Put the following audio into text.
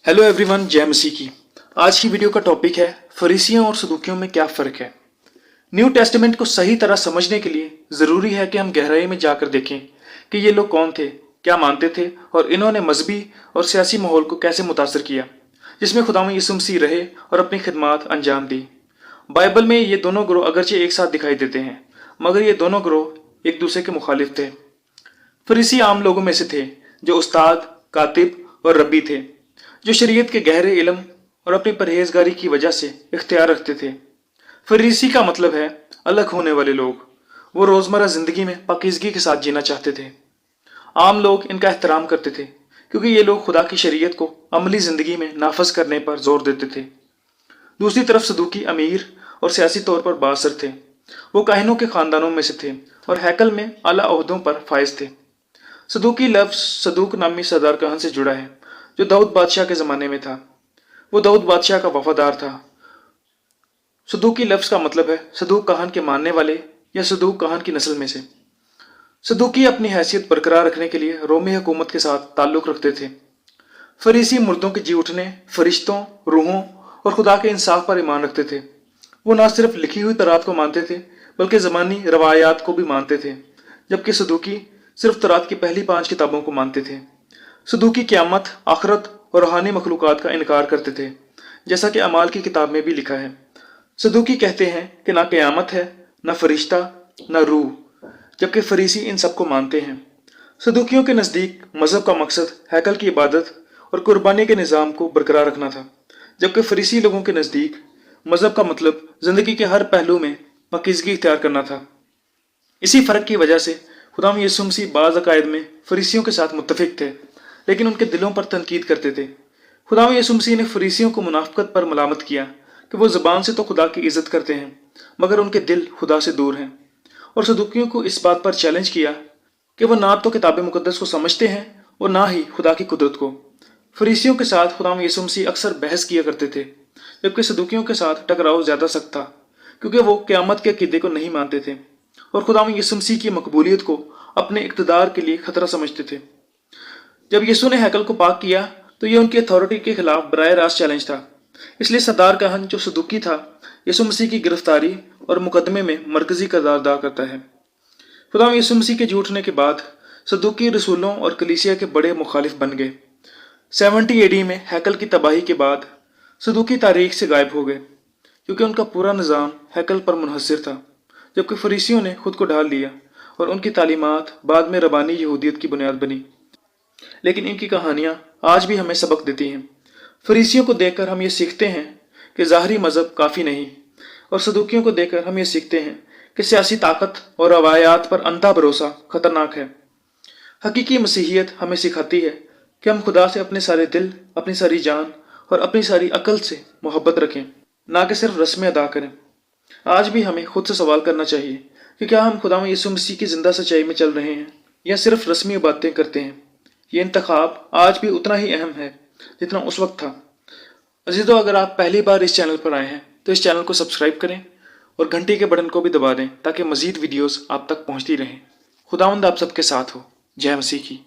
Hello everyone, जय मसीह की। आज की वीडियो का टॉपिक है फरीसियों और सदूकियों में क्या फ़र्क है। न्यू टेस्टामेंट को सही तरह समझने के लिए ज़रूरी है कि हम गहराई में जाकर देखें कि ये लोग कौन थे, क्या मानते थे और इन्होंने मजहबी और सियासी माहौल को कैसे मुतासर किया जिसमें खुदावंद यीशु मसीह रहे और अपनी खिदमत अंजाम दी। बाइबल में ये दोनों ग्रोह अगरचे एक साथ दिखाई देते हैं, मगर ये दोनों ग्रोह एक दूसरे के मुखालिफ थे। फरीसी आम लोगों में से थे जो उस्ताद, कातिब और रब्बी थे, जो शरीयत के गहरे इल्म और अपनी परहेजगारी की वजह से इख्तियार रखते थे। फरीसी का मतलब है अलग होने वाले लोग। वो रोज़मर्रा ज़िंदगी में पाकीज़गी के साथ जीना चाहते थे। आम लोग इनका एहतराम करते थे क्योंकि ये लोग खुदा की शरीयत को अमली ज़िंदगी में नाफज करने पर जोर देते थे। दूसरी तरफ सदूकी अमीर और सियासी तौर पर बाअसर थे। वो काहिनों के ख़ानदानों में से थे और हैकल में आला ओहदों पर फायज थे। सदूकी लफ्ज़ सदूक नामी सरदार कहन से जुड़ा है जो दाऊद बादशाह के ज़माने में था। वो दाऊद बादशाह का वफादार था। सदूकी लफ्ज़ का मतलब है सदूक कहन के मानने वाले या सदूक कहन की नस्ल में से। सदूकी अपनी हैसियत बरकरार रखने के लिए रोमी हुकूमत के साथ ताल्लुक़ रखते थे। फरीसी मुर्दों के जी उठने, फरिश्तों, रूहों और खुदा के इंसाफ पर ईमान रखते थे। वो न सिर्फ लिखी हुई तौरात को मानते थे बल्कि ज़मानी रवायात को भी मानते थे, जबकि सदूकी सिर्फ तौरात की पहली 5 किताबों को मानते थे। सदूकी क़यामत, आखरत और रूहानी मखलूक़ात का इनकार करते थे, जैसा कि अमाल की किताब में भी लिखा है। सदूकी कहते हैं कि ना क़यामत है, ना फरिश्ता, ना रूह, जबकि फरीसी इन सब को मानते हैं। सदूकियों के नज़दीक मज़हब का मकसद हैकल की इबादत और कुर्बानी के निज़ाम को बरकरार रखना था, जबकि फरीसी लोगों के नज़दीक मज़हब का मतलब ज़िंदगी के हर पहलू में पाकीज़गी इख्तियार करना था। इसी फ़र्क की वजह से खुदावंद यीशु मसीह बाज़ अक़ायद में फरीसियों के साथ मुत्तफ़िक थे, लेकिन उनके दिलों पर तनकीद करते थे। खुदावंद यीशु मसीह ने फरीसियों को मुनाफ़िक़त पर मलामत किया कि वो ज़बान से तो खुदा की इज़्ज़त करते हैं मगर उनके दिल खुदा से दूर हैं, और सदूकियों को इस बात पर चैलेंज किया कि वो ना तो किताब मुक़द्दस को समझते हैं और ना ही खुदा की कुदरत को। फरीसियों के साथ खुदावंद यीशु मसीह अक्सर बहस किया करते थे, जबकि सदूकियों के साथ टकराव ज़्यादा सख्त था क्योंकि वो क़यामत के अक़ीदे को नहीं मानते थे और खुदावंद यीशु मसीह की मकबूलियत को अपने इक़्तिदार के लिए खतरा समझते थे। जब यीशु ने हैकल को पाक किया तो ये उनकी अथॉरिटी के खिलाफ बराह रास्त चैलेंज था। इसलिए सरदार कहन जो सदूकी था, यीशु मसीह की गिरफ्तारी और मुकदमे में मरकजी किरदार अदा करता है। खुदावंद यीशु मसीह के झूठने के बाद सदूकी रसूलों और कलीसिया के बड़े मुखालिफ बन गए। 70 एडी में हैकल की तबाही के बाद सदूकी तारीख से गायब हो गए क्योंकि उनका पूरा निज़ाम हैकल पर मुनहसर था, जबकि फरीसियों ने खुद को ढाल लिया और उनकी तालीमात बाद में रबानी यहूदियत की बुनियाद बनी। लेकिन इनकी कहानियाँ आज भी हमें सबक देती हैं। फरीसियों को देखकर हम ये सीखते हैं कि ज़ाहरी मज़हब काफ़ी नहीं, और सदूकियों को देखकर हम ये सीखते हैं कि सियासी ताकत और रवायात पर अंधा भरोसा खतरनाक है। हकीकी मसीहियत हमें सिखाती है कि हम खुदा से अपने सारे दिल, अपनी सारी जान और अपनी सारी अकल से मोहब्बत रखें, ना कि सिर्फ रस्में अदा करें। आज भी हमें खुद से सवाल करना चाहिए कि क्या हम खुदावंद यीशु मसीह की ज़िंदा सच्चाई में चल रहे हैं या सिर्फ रस्मी बातें करते हैं। ये इंतखाब आज भी उतना ही अहम है जितना उस वक्त था। अजीज़ों, अगर आप पहली बार इस चैनल पर आए हैं तो इस चैनल को सब्सक्राइब करें और घंटी के बटन को भी दबा दें ताकि मज़ीद वीडियोस आप तक पहुंचती रहें। खुदावंद आप सबके साथ हो। जय मसीह की।